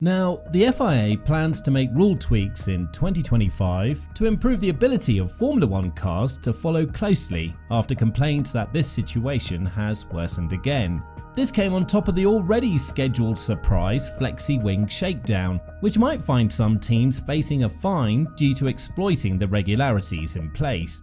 Now, the FIA plans to make rule tweaks in 2025 to improve the ability of Formula One cars to follow closely after complaints that this situation has worsened again. This came on top of the already scheduled surprise flexi-wing shakedown, which might find some teams facing a fine due to exploiting the regularities in place.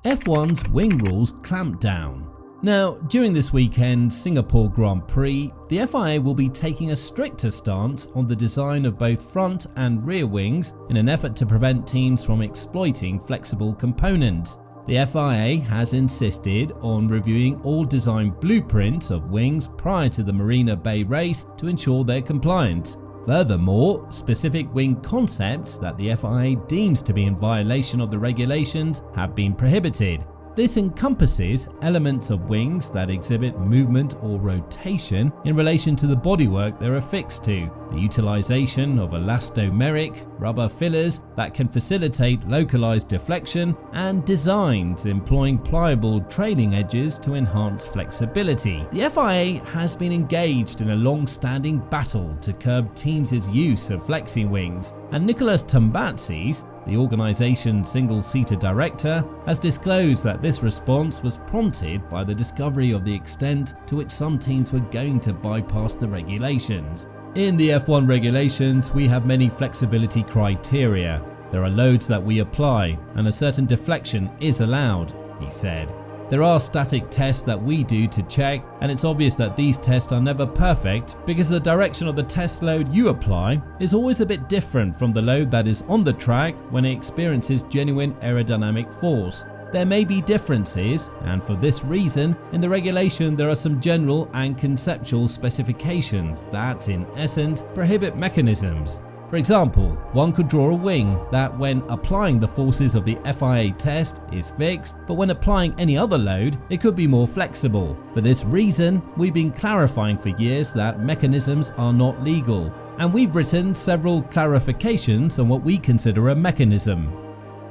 F1's wing rules clamp down. Now, during this weekend's Singapore Grand Prix, the FIA will be taking a stricter stance on the design of both front and rear wings in an effort to prevent teams from exploiting flexible components. The FIA has insisted on reviewing all design blueprints of wings prior to the Marina Bay race to ensure their compliance. Furthermore, specific wing concepts that the FIA deems to be in violation of the regulations have been prohibited. This encompasses elements of wings that exhibit movement or rotation in relation to the bodywork they're affixed to, the utilization of elastomeric rubber fillers that can facilitate localized deflection, and designs employing pliable trailing edges to enhance flexibility. The FIA has been engaged in a long-standing battle to curb teams' use of flexi wings, and Nicholas Tombatsis, the organization's single-seater director, has disclosed that this response was prompted by the discovery of the extent to which some teams were going to bypass the regulations. In the F1 regulations, we have many flexibility criteria. There are loads that we apply, and a certain deflection is allowed, he said. There are static tests that we do to check, and it's obvious that these tests are never perfect because the direction of the test load you apply is always a bit different from the load that is on the track when it experiences genuine aerodynamic force. There may be differences, and for this reason, in the regulation there are some general and conceptual specifications that, in essence, prohibit mechanisms. For example, one could draw a wing that, when applying the forces of the FIA test, is fixed, but when applying any other load, it could be more flexible. For this reason, we've been clarifying for years that mechanisms are not legal, and we've written several clarifications on what we consider a mechanism.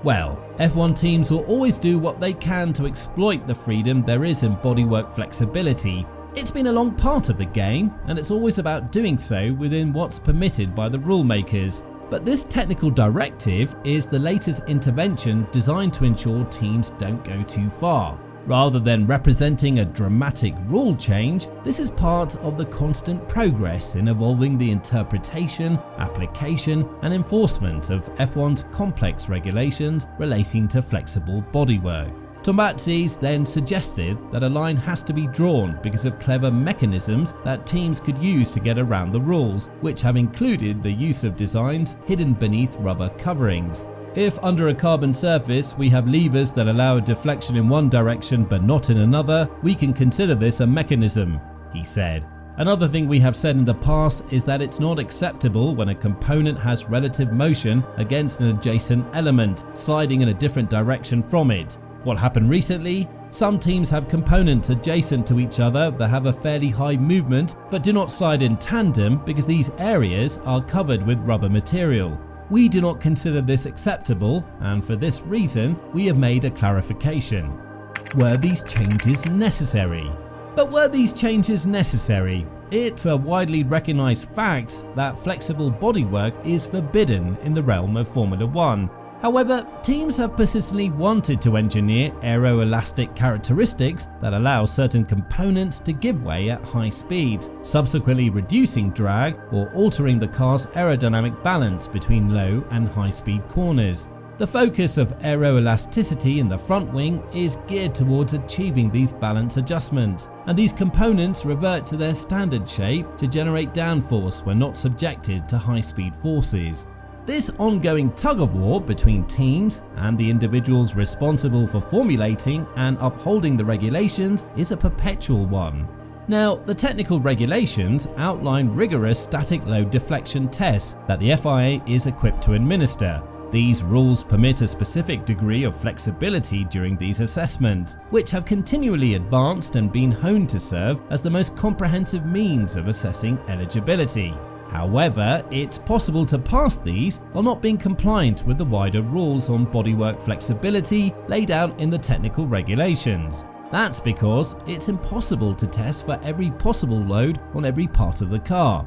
Well, F1 teams will always do what they can to exploit the freedom there is in bodywork flexibility. It's been a long part of the game, and it's always about doing so within what's permitted by the rule makers. But this technical directive is the latest intervention designed to ensure teams don't go too far. Rather than representing a dramatic rule change, this is part of the constant progress in evolving the interpretation, application, and enforcement of F1's complex regulations relating to flexible bodywork. Tombatsis then suggested that a line has to be drawn because of clever mechanisms that teams could use to get around the rules, which have included the use of designs hidden beneath rubber coverings. If under a carbon surface we have levers that allow a deflection in one direction but not in another, we can consider this a mechanism, he said. Another thing we have said in the past is that it's not acceptable when a component has relative motion against an adjacent element, sliding in a different direction from it. What happened recently? Some teams have components adjacent to each other that have a fairly high movement but do not slide in tandem because these areas are covered with rubber material. We do not consider this acceptable, and for this reason we have made a clarification. Were these changes necessary? But were these changes necessary? It's a widely recognized fact that flexible bodywork is forbidden in the realm of Formula One. However, teams have persistently wanted to engineer aeroelastic characteristics that allow certain components to give way at high speeds, subsequently reducing drag or altering the car's aerodynamic balance between low and high-speed corners. The focus of aeroelasticity in the front wing is geared towards achieving these balance adjustments, and these components revert to their standard shape to generate downforce when not subjected to high-speed forces. This ongoing tug-of-war between teams and the individuals responsible for formulating and upholding the regulations is a perpetual one. Now, the technical regulations outline rigorous static load deflection tests that the FIA is equipped to administer. These rules permit a specific degree of flexibility during these assessments, which have continually advanced and been honed to serve as the most comprehensive means of assessing eligibility. However, it's possible to pass these while not being compliant with the wider rules on bodywork flexibility laid out in the technical regulations. That's because it's impossible to test for every possible load on every part of the car.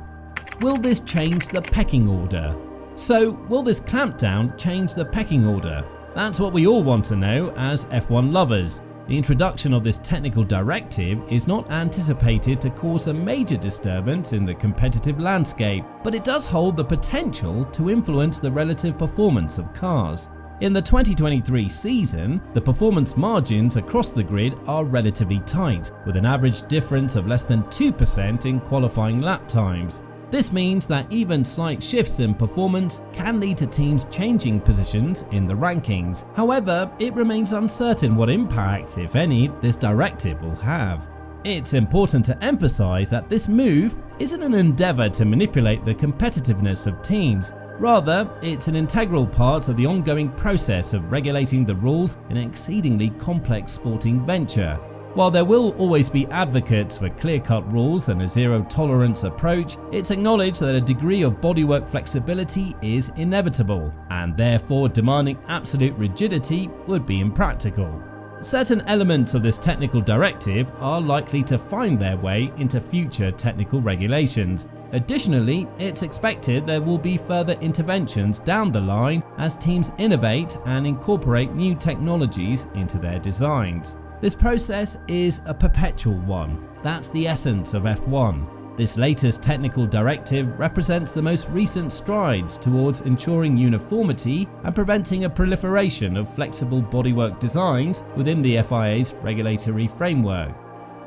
Will this change the pecking order? So, will this clampdown change the pecking order? That's what we all want to know as F1 lovers. The introduction of this technical directive is not anticipated to cause a major disturbance in the competitive landscape, but it does hold the potential to influence the relative performance of cars. In the 2023 season, the performance margins across the grid are relatively tight, with an average difference of less than 2% in qualifying lap times. This means that even slight shifts in performance can lead to teams changing positions in the rankings. However, it remains uncertain what impact, if any, this directive will have. It's important to emphasize that this move isn't an endeavor to manipulate the competitiveness of teams. Rather, it's an integral part of the ongoing process of regulating the rules in an exceedingly complex sporting venture. While there will always be advocates for clear-cut rules and a zero-tolerance approach, it's acknowledged that a degree of bodywork flexibility is inevitable, and therefore demanding absolute rigidity would be impractical. Certain elements of this technical directive are likely to find their way into future technical regulations. Additionally, it's expected there will be further interventions down the line as teams innovate and incorporate new technologies into their designs. This process is a perpetual one. That's the essence of F1. This latest technical directive represents the most recent strides towards ensuring uniformity and preventing a proliferation of flexible bodywork designs within the FIA's regulatory framework.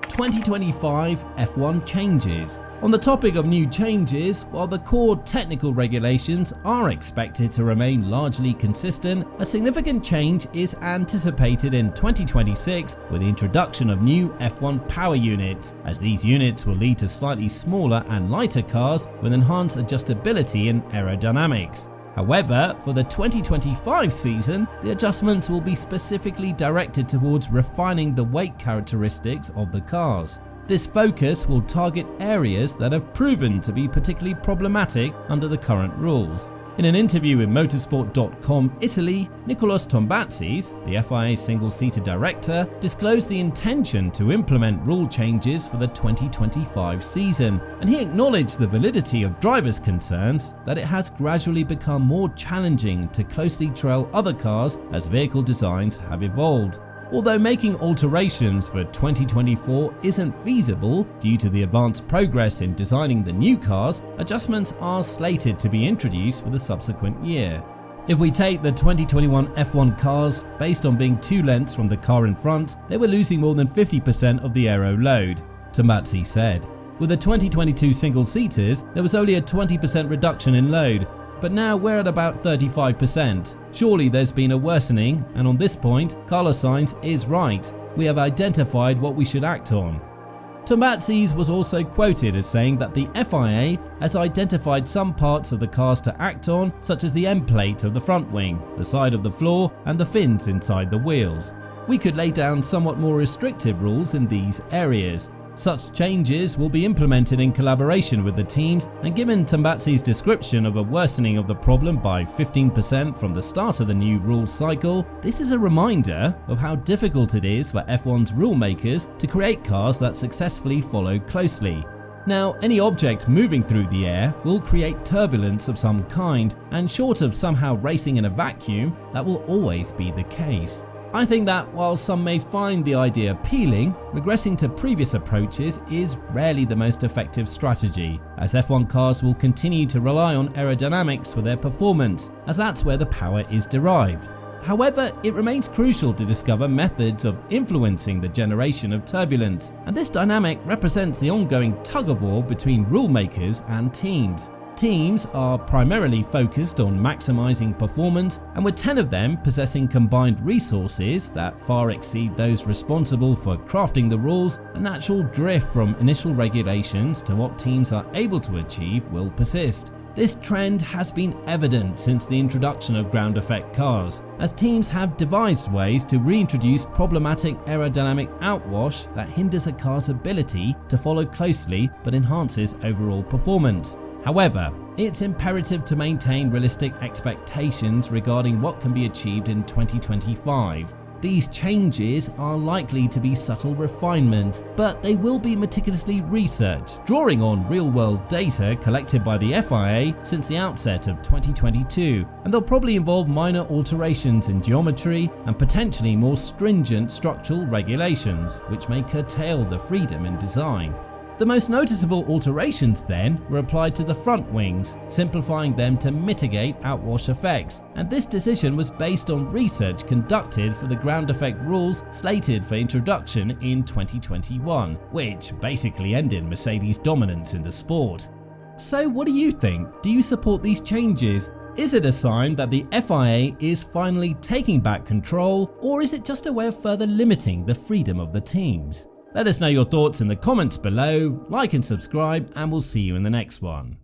2025 F1 changes. On the topic of new changes, while the core technical regulations are expected to remain largely consistent, a significant change is anticipated in 2026 with the introduction of new F1 power units, as these units will lead to slightly smaller and lighter cars with enhanced adjustability and aerodynamics. However, for the 2025 season, the adjustments will be specifically directed towards refining the weight characteristics of the cars. This focus will target areas that have proven to be particularly problematic under the current rules. In an interview with motorsport.com Italy, Nicolas Tombazis, the FIA single-seater director, disclosed the intention to implement rule changes for the 2025 season, and he acknowledged the validity of drivers' concerns that it has gradually become more challenging to closely trail other cars as vehicle designs have evolved. Although making alterations for 2024 isn't feasible due to the advanced progress in designing the new cars, adjustments are slated to be introduced for the subsequent year. If we take the 2021 F1 cars, based on being 2 lengths from the car in front, they were losing more than 50% of the aero load, Tombazzi said. With the 2022 single-seaters, there was only a 20% reduction in load, but now we're at about 35%. Surely there's been a worsening, and on this point, Carlos Sainz is right. We have identified what we should act on. Tombazis was also quoted as saying that the FIA has identified some parts of the cars to act on, such as the end plate of the front wing, the side of the floor, and the fins inside the wheels. We could lay down somewhat more restrictive rules in these areas. Such changes will be implemented in collaboration with the teams, and given Tombazzi's description of a worsening of the problem by 15% from the start of the new rules cycle, this is a reminder of how difficult it is for F1's rule makers to create cars that successfully follow closely. Now, any object moving through the air will create turbulence of some kind, and short of somehow racing in a vacuum, that will always be the case. I think that while some may find the idea appealing, regressing to previous approaches is rarely the most effective strategy, as F1 cars will continue to rely on aerodynamics for their performance, as that's where the power is derived. However, it remains crucial to discover methods of influencing the generation of turbulence, and this dynamic represents the ongoing tug-of-war between rule makers and teams. Teams are primarily focused on maximizing performance, and with 10 of them possessing combined resources that far exceed those responsible for crafting the rules, a natural drift from initial regulations to what teams are able to achieve will persist. This trend has been evident since the introduction of ground effect cars, as teams have devised ways to reintroduce problematic aerodynamic outwash that hinders a car's ability to follow closely but enhances overall performance. However, it's imperative to maintain realistic expectations regarding what can be achieved in 2025. These changes are likely to be subtle refinements, but they will be meticulously researched, drawing on real-world data collected by the FIA since the outset of 2022, and they'll probably involve minor alterations in geometry and potentially more stringent structural regulations, which may curtail the freedom in design. The most noticeable alterations then were applied to the front wings, simplifying them to mitigate outwash effects, and this decision was based on research conducted for the ground effect rules slated for introduction in 2021, which basically ended Mercedes' dominance in the sport. So what do you think? Do you support these changes? Is it a sign that the FIA is finally taking back control, or is it just a way of further limiting the freedom of the teams? Let us know your thoughts in the comments below, like and subscribe, and we'll see you in the next one.